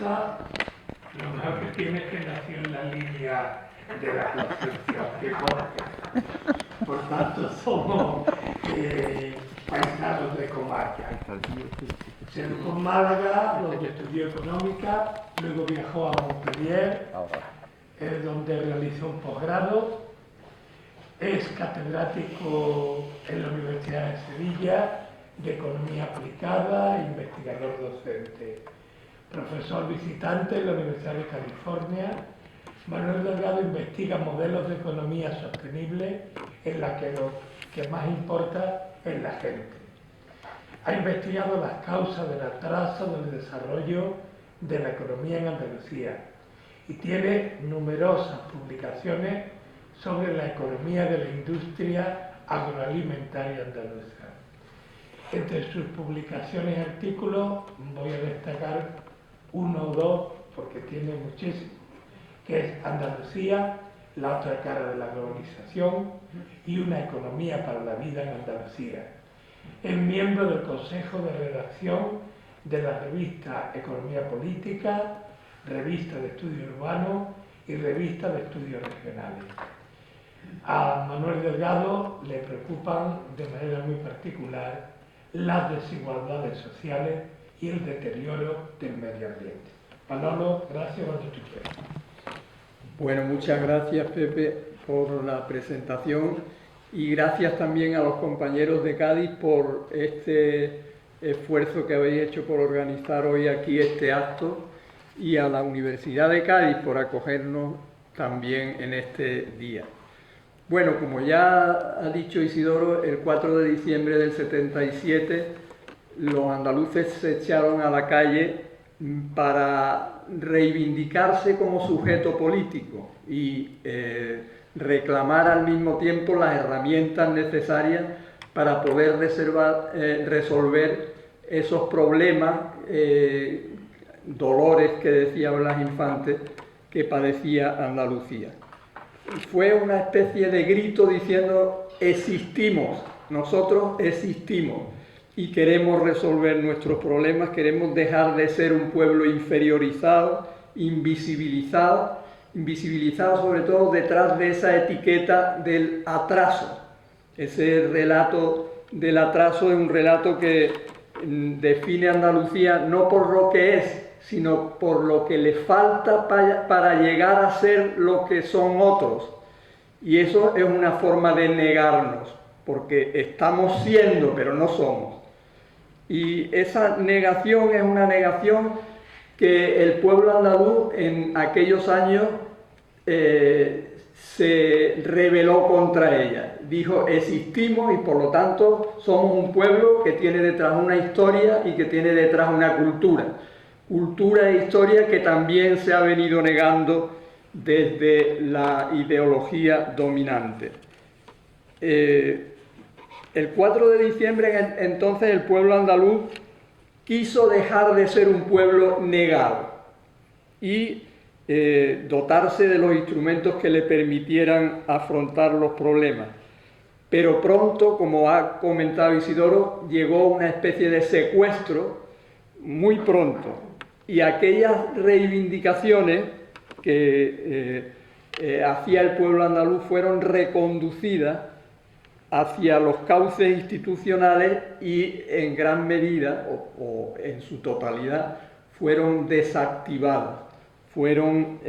Teresa, lo mejor que tiene es que nació en la línea de la Concepción, que Jorge. Por tanto, somos paisanos de comarca. Se educó en Málaga, donde estudió económica, luego viajó a Montpellier, donde realizó un posgrado. Es catedrático en la Universidad de Sevilla de Economía Aplicada, investigador docente, profesor visitante en la Universidad de California. Manuel Delgado investiga modelos de economía sostenible en la que lo que más importa es la gente. Ha investigado las causas del atraso del desarrollo de la economía en Andalucía y tiene numerosas publicaciones sobre la economía de la industria agroalimentaria andaluza. Entre sus publicaciones y artículos voy a destacar uno o dos, porque tiene muchísimos, que es Andalucía, la otra cara de la globalización y una economía para la vida en Andalucía. Es miembro del Consejo de Redacción de la revista Economía Política, revista de Estudios Urbanos y revista de Estudios Regionales. A Manuel Delgado le preocupan de manera muy particular las desigualdades sociales y el deterioro del medio ambiente. Manolo, gracias cuando tú quieras. Bueno, muchas gracias, Pepe, por la presentación y gracias también a los compañeros de Cádiz por este esfuerzo que habéis hecho por organizar hoy aquí este acto y a la Universidad de Cádiz por acogernos también en este día. Bueno, como ya ha dicho Isidoro, el 4 de diciembre del 77 los andaluces se echaron a la calle para reivindicarse como sujeto político y reclamar al mismo tiempo las herramientas necesarias para poder resolver esos problemas, dolores que decía Blas Infante, que padecía Andalucía. Fue una especie de grito diciendo: existimos, nosotros existimos y queremos resolver nuestros problemas, queremos dejar de ser un pueblo inferiorizado, invisibilizado sobre todo detrás de esa etiqueta del atraso. Ese relato del atraso es un relato que define a Andalucía no por lo que es, sino por lo que le falta para llegar a ser lo que son otros. Y eso es una forma de negarnos, porque estamos siendo, pero no somos. Y esa negación es una negación que el pueblo andaluz en aquellos años se rebeló contra ella. Dijo: existimos y por lo tanto somos un pueblo que tiene detrás una historia y que tiene detrás una cultura. Cultura e historia que también se ha venido negando desde la ideología dominante. El 4 de diciembre entonces el pueblo andaluz quiso dejar de ser un pueblo negado y dotarse de los instrumentos que le permitieran afrontar los problemas. Pero pronto, como ha comentado Isidoro, llegó una especie de secuestro muy pronto. Y aquellas reivindicaciones que hacía el pueblo andaluz fueron reconducidas hacia los cauces institucionales y en gran medida, o en su totalidad, fueron desactivadas, fueron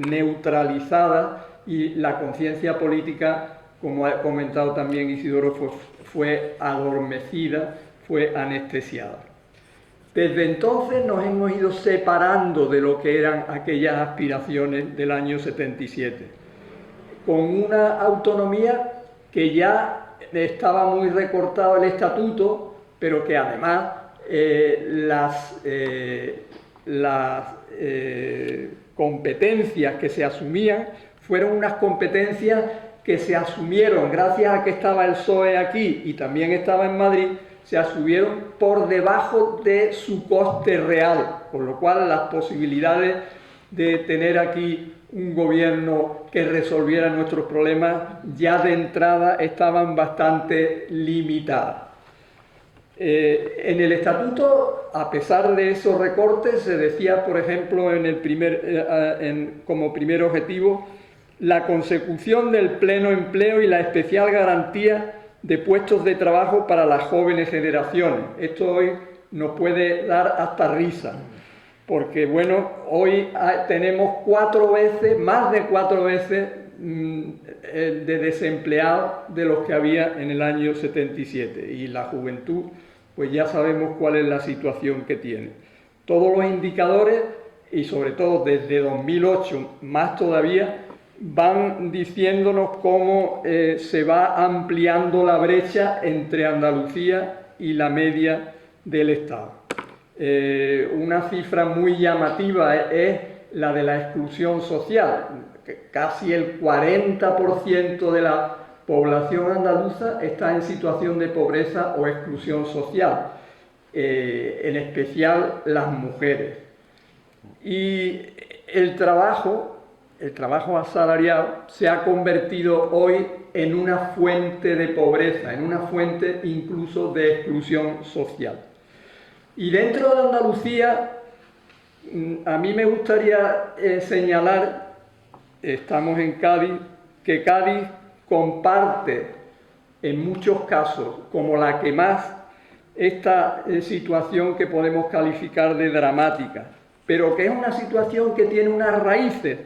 neutralizadas y la conciencia política, como ha comentado también Isidoro, fue adormecida, fue anestesiada. Desde entonces nos hemos ido separando de lo que eran aquellas aspiraciones del año 77, con una autonomía que ya estaba muy recortado el estatuto, pero que además las competencias que se asumían fueron unas competencias que se asumieron gracias a que estaba el PSOE aquí y también estaba en Madrid, se asumieron por debajo de su coste real, con lo cual las posibilidades de tener aquí un gobierno que resolviera nuestros problemas ya de entrada estaban bastante limitadas. En el estatuto, a pesar de esos recortes, se decía, por ejemplo, como primer objetivo, la consecución del pleno empleo y la especial garantía de puestos de trabajo para las jóvenes generaciones. Esto hoy nos puede dar hasta risa, porque bueno, hoy tenemos más de cuatro veces de desempleados de los que había en el año 77, y la juventud, pues ya sabemos cuál es la situación que tiene. Todos los indicadores, y sobre todo desde 2008 más todavía, van diciéndonos cómo se va ampliando la brecha entre Andalucía y la media del Estado. Una cifra muy llamativa es la de la exclusión social. Casi el 40% de la población andaluza está en situación de pobreza o exclusión social, en especial las mujeres. Y el trabajo asalariado se ha convertido hoy en una fuente de pobreza, en una fuente incluso de exclusión social. Y dentro de Andalucía, a mí me gustaría señalar, estamos en Cádiz, que Cádiz comparte en muchos casos, como la que más, esta situación que podemos calificar de dramática, pero que es una situación que tiene unas raíces,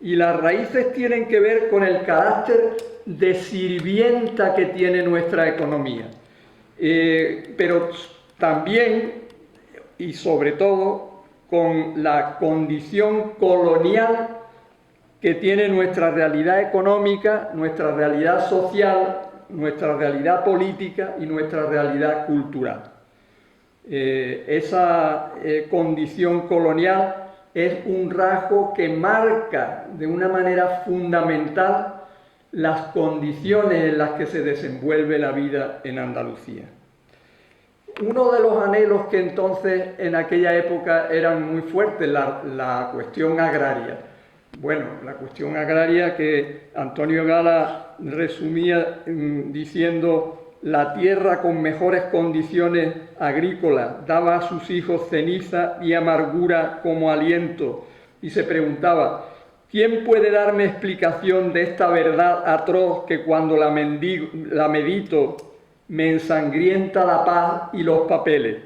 y las raíces tienen que ver con el carácter de sirvienta que tiene nuestra economía. Pero también, y sobre todo, con la condición colonial que tiene nuestra realidad económica, nuestra realidad social, nuestra realidad política y nuestra realidad cultural. Esa condición colonial es un rasgo que marca de una manera fundamental las condiciones en las que se desenvuelve la vida en Andalucía. Uno de los anhelos que entonces en aquella época eran muy fuertes, la cuestión agraria. Bueno, la cuestión agraria que Antonio Gala resumía diciendo: la tierra con mejores condiciones agrícolas daba a sus hijos ceniza y amargura como aliento. Y se preguntaba: ¿quién puede darme explicación de esta verdad atroz que cuando la medito me ensangrienta la paz y los papeles?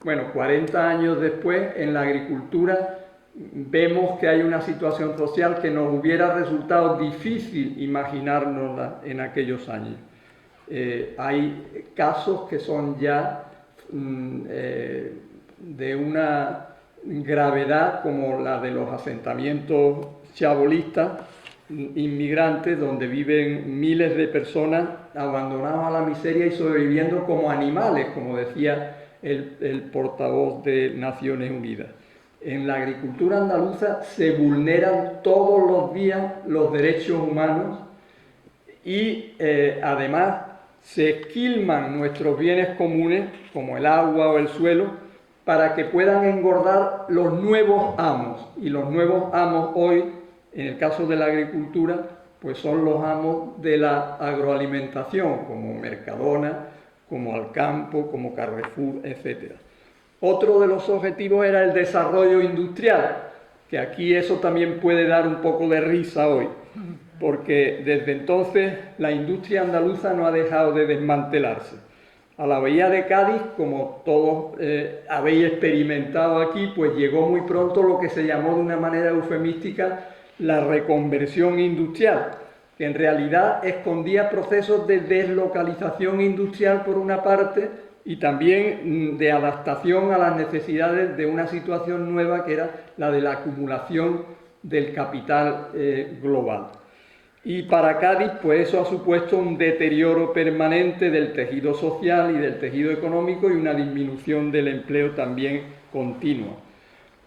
Bueno, 40 años después, en la agricultura, vemos que hay una situación social que nos hubiera resultado difícil imaginárnosla en aquellos años. Hay casos que son ya de una gravedad, como la de los asentamientos chabolistas inmigrantes, donde viven miles de personas abandonadas a la miseria y sobreviviendo como animales, como decía el portavoz de Naciones Unidas. En la agricultura andaluza se vulneran todos los días los derechos humanos y además se esquilman nuestros bienes comunes, como el agua o el suelo, para que puedan engordar los nuevos amos. Y los nuevos amos hoy, en el caso de la agricultura, pues son los amos de la agroalimentación, como Mercadona, como Alcampo, como Carrefour, etc. Otro de los objetivos era el desarrollo industrial, que aquí eso también puede dar un poco de risa hoy, porque desde entonces la industria andaluza no ha dejado de desmantelarse. A la bahía de Cádiz, como todos habéis experimentado aquí, pues llegó muy pronto lo que se llamó de una manera eufemística la reconversión industrial, que en realidad escondía procesos de deslocalización industrial por una parte y también de adaptación a las necesidades de una situación nueva que era la de la acumulación del capital global. Y para Cádiz, pues eso ha supuesto un deterioro permanente del tejido social y del tejido económico y una disminución del empleo también continua.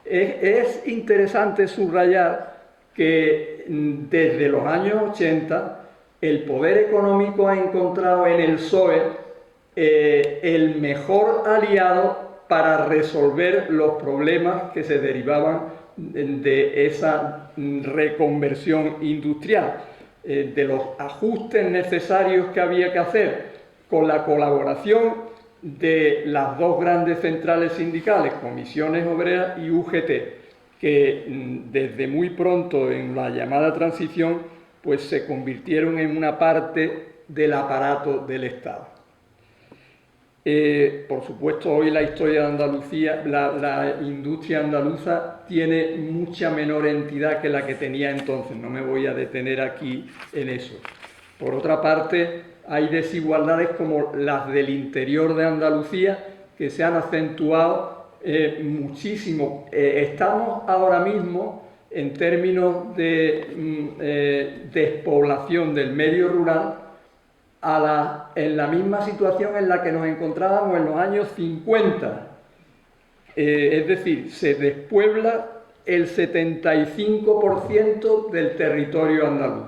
Es interesante subrayar que desde los años 80 el poder económico ha encontrado en el PSOE el mejor aliado para resolver los problemas que se derivaban de esa reconversión industrial, de los ajustes necesarios que había que hacer con la colaboración de las dos grandes centrales sindicales, Comisiones Obreras y UGT, que desde muy pronto en la llamada transición pues se convirtieron en una parte del aparato del Estado. Por supuesto, hoy la historia de Andalucía, la industria andaluza tiene mucha menor entidad que la que tenía entonces, no me voy a detener aquí en eso. Por otra parte, hay desigualdades como las del interior de Andalucía que se han acentuado muchísimo. Estamos ahora mismo, en términos de despoblación del medio rural, en la misma situación en la que nos encontrábamos en los años 50. Es decir, se despuebla el 75% del territorio andaluz.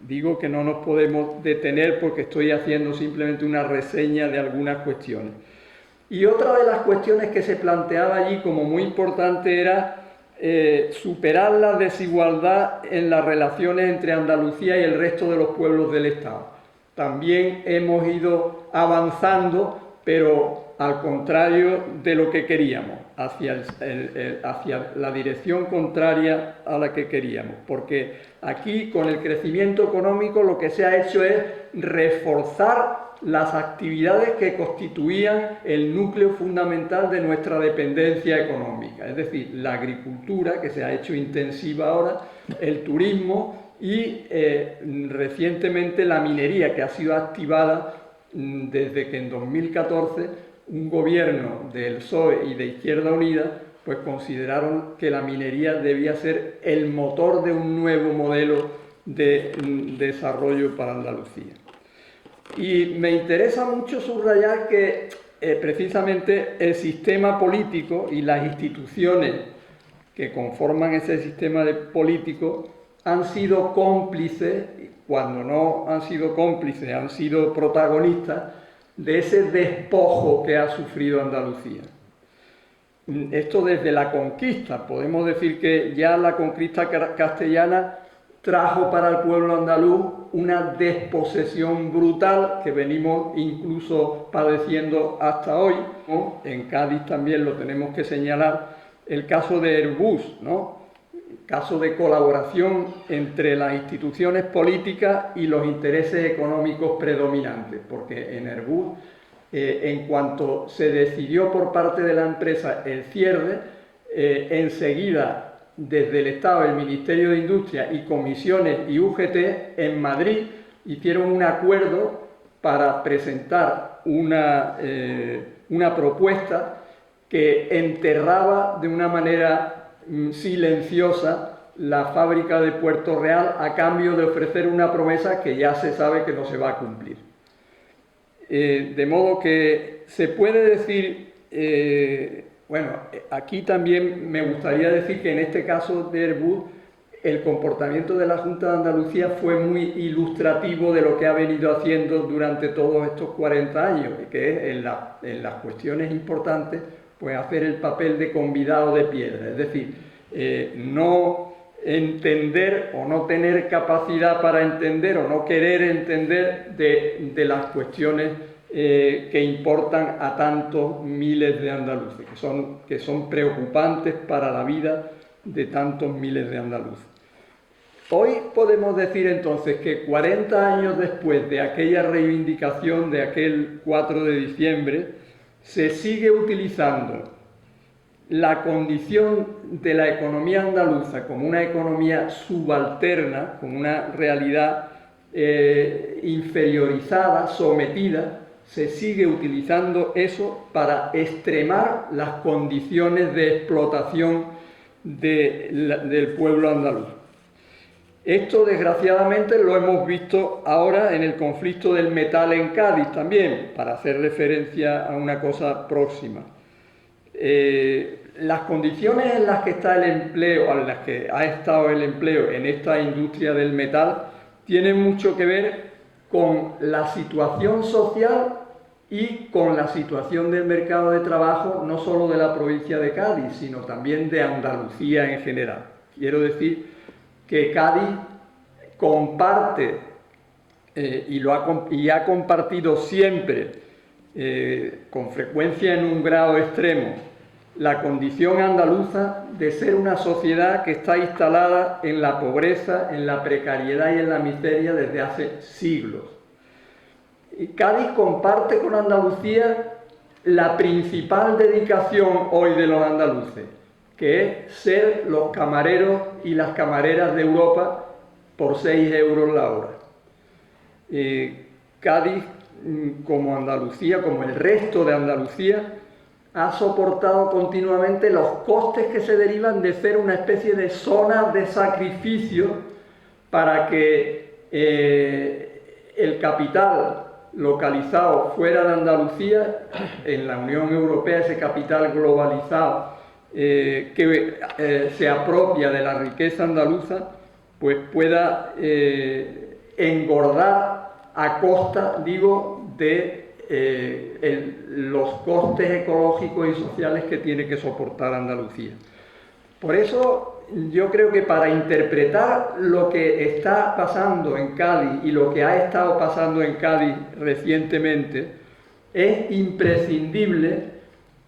Digo que no nos podemos detener porque estoy haciendo simplemente una reseña de algunas cuestiones. Y otra de las cuestiones que se planteaba allí como muy importante era superar la desigualdad en las relaciones entre Andalucía y el resto de los pueblos del Estado. También hemos ido avanzando, pero al contrario de lo que queríamos, hacia la dirección contraria a la que queríamos, porque aquí con el crecimiento económico lo que se ha hecho es reforzar las actividades que constituían el núcleo fundamental de nuestra dependencia económica, es decir, la agricultura, que se ha hecho intensiva ahora, el turismo y recientemente la minería, que ha sido activada desde que en 2014 un gobierno del PSOE y de Izquierda Unida pues consideraron que la minería debía ser el motor de un nuevo modelo de desarrollo para Andalucía. Y me interesa mucho subrayar que precisamente el sistema político y las instituciones que conforman ese sistema político han sido cómplices, cuando no han sido cómplices, han sido protagonistas de ese despojo que ha sufrido Andalucía. Esto desde la conquista, podemos decir que ya la conquista castellana trajo para el pueblo andaluz una desposesión brutal que venimos incluso padeciendo hasta hoy, ¿no? En Cádiz también lo tenemos que señalar, el caso de Airbus, ¿no? Caso de colaboración entre las instituciones políticas y los intereses económicos predominantes, porque en Airbus, en cuanto se decidió por parte de la empresa el cierre, enseguida desde el Estado, el Ministerio de Industria y Comisiones y UGT en Madrid hicieron un acuerdo para presentar una propuesta que enterraba de una manera silenciosa la fábrica de Puerto Real a cambio de ofrecer una promesa que ya se sabe que no se va a cumplir. De modo que se puede decir, bueno, aquí también me gustaría decir que en este caso de Airbus el comportamiento de la Junta de Andalucía fue muy ilustrativo de lo que ha venido haciendo durante todos estos 40 años, que es en las cuestiones importantes pues hacer el papel de convidado de piedra, es decir, no entender o no tener capacidad para entender o no querer entender de las cuestiones que importan a tantos miles de andaluces, que son preocupantes para la vida de tantos miles de andaluces. Hoy podemos decir entonces que 40 años después de aquella reivindicación de aquel 4 de diciembre, se sigue utilizando la condición de la economía andaluza como una economía subalterna, como una realidad inferiorizada, sometida, se sigue utilizando eso para extremar las condiciones de explotación del pueblo andaluz. Esto, desgraciadamente, lo hemos visto ahora en el conflicto del metal en Cádiz también, para hacer referencia a una cosa próxima. Las condiciones en las que está el empleo, en las que ha estado el empleo en esta industria del metal, tienen mucho que ver con la situación social y con la situación del mercado de trabajo, no solo de la provincia de Cádiz, sino también de Andalucía en general. Quiero decir que Cádiz comparte y ha compartido siempre con frecuencia en un grado extremo, la condición andaluza de ser una sociedad que está instalada en la pobreza, en la precariedad y en la miseria desde hace siglos. Y Cádiz comparte con Andalucía la principal dedicación hoy de los andaluces, que es ser los camareros y las camareras de Europa por 6 euros la hora. Cádiz, como Andalucía, como el resto de Andalucía, ha soportado continuamente los costes que se derivan de ser una especie de zona de sacrificio para que el capital localizado fuera de Andalucía, en la Unión Europea, ese capital globalizado que se apropia de la riqueza andaluza, pues pueda engordar a costa, digo, de los costes ecológicos y sociales que tiene que soportar Andalucía. Por eso yo creo que para interpretar lo que está pasando en Cádiz y lo que ha estado pasando en Cádiz recientemente, es imprescindible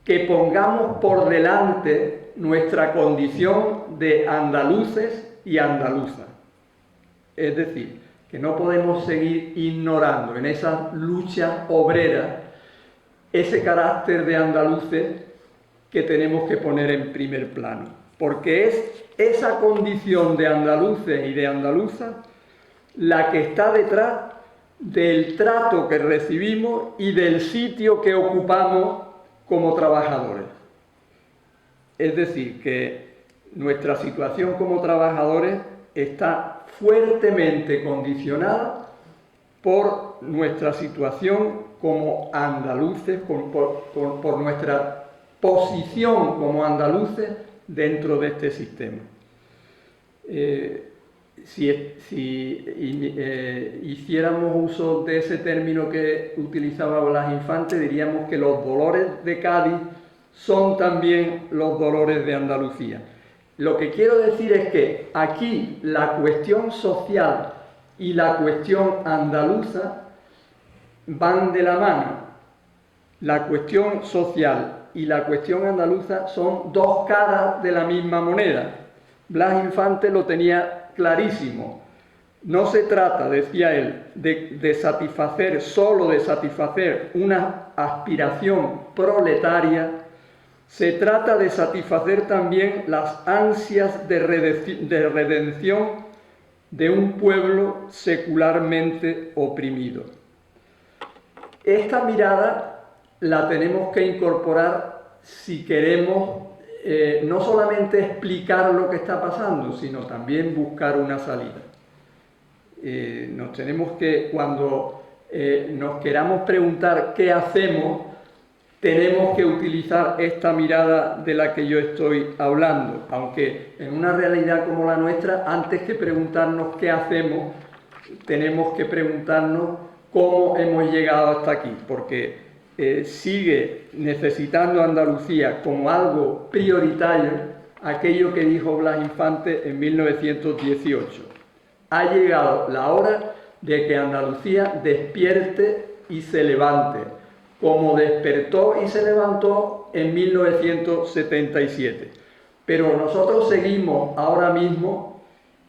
que pongamos por delante nuestra condición de andaluces y andaluzas. Es decir, que no podemos seguir ignorando en esa lucha obrera ese carácter de andaluces que tenemos que poner en primer plano, porque es esa condición de andaluces y de andaluzas la que está detrás del trato que recibimos y del sitio que ocupamos como trabajadores. Es decir, que nuestra situación como trabajadores está fuertemente condicionada por nuestra situación como andaluces, por nuestra posición como andaluces dentro de este sistema. Si hiciéramos uso de ese término que utilizaba Blas Infante, diríamos que los dolores de Cádiz son también los dolores de Andalucía. Lo que quiero decir es que aquí la cuestión social y la cuestión andaluza van de la mano. La cuestión social y la cuestión andaluza son dos caras de la misma moneda. Blas Infante lo tenía clarísimo. No se trata, decía él, de satisfacer, solo de satisfacer una aspiración proletaria. Se trata de satisfacer también las ansias de redención de un pueblo secularmente oprimido. Esta mirada la tenemos que incorporar si queremos no solamente explicar lo que está pasando, sino también buscar una salida. Nos tenemos que, cuando nos queramos preguntar qué hacemos, tenemos que utilizar esta mirada de la que yo estoy hablando, aunque en una realidad como la nuestra, antes que preguntarnos qué hacemos, tenemos que preguntarnos cómo hemos llegado hasta aquí, porque sigue necesitando Andalucía como algo prioritario aquello que dijo Blas Infante en 1918. Ha llegado la hora de que Andalucía despierte y se levante, como despertó y se levantó en 1977. Pero nosotros seguimos ahora mismo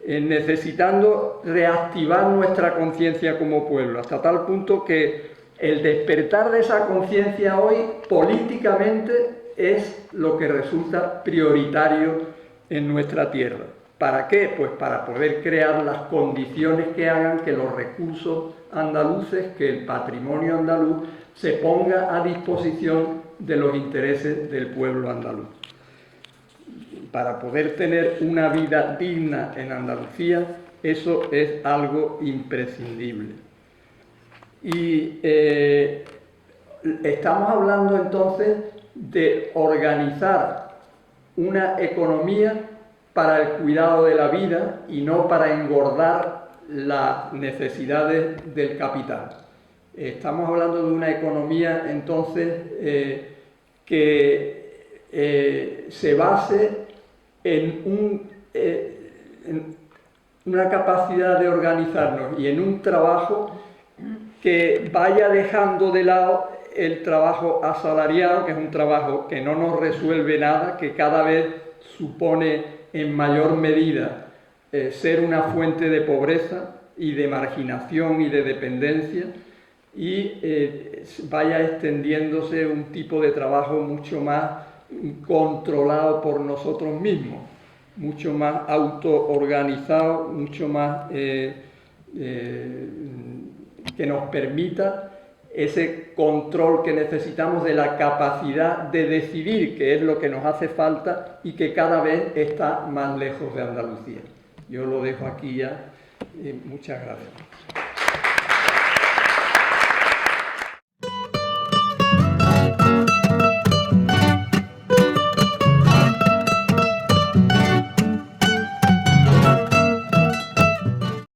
necesitando reactivar nuestra conciencia como pueblo, hasta tal punto que el despertar de esa conciencia hoy políticamente es lo que resulta prioritario en nuestra tierra. ¿Para qué? Pues para poder crear las condiciones que hagan que los recursos andaluces, que el patrimonio andaluz se ponga a disposición de los intereses del pueblo andaluz. Para poder tener una vida digna en Andalucía, eso es algo imprescindible. Y estamos hablando entonces de organizar una economía para el cuidado de la vida y no para engordar las necesidades del capital. Estamos hablando de una economía entonces que se base en una capacidad de organizarnos y en un trabajo que vaya dejando de lado el trabajo asalariado, que es un trabajo que no nos resuelve nada, que cada vez supone en mayor medida ser una fuente de pobreza y de marginación y de dependencia, y vaya extendiéndose un tipo de trabajo mucho más controlado por nosotros mismos, mucho más autoorganizado, mucho más que nos permita ese control que necesitamos de la capacidad de decidir, que es lo que nos hace falta y que cada vez está más lejos de Andalucía. Yo lo dejo aquí ya. Muchas gracias.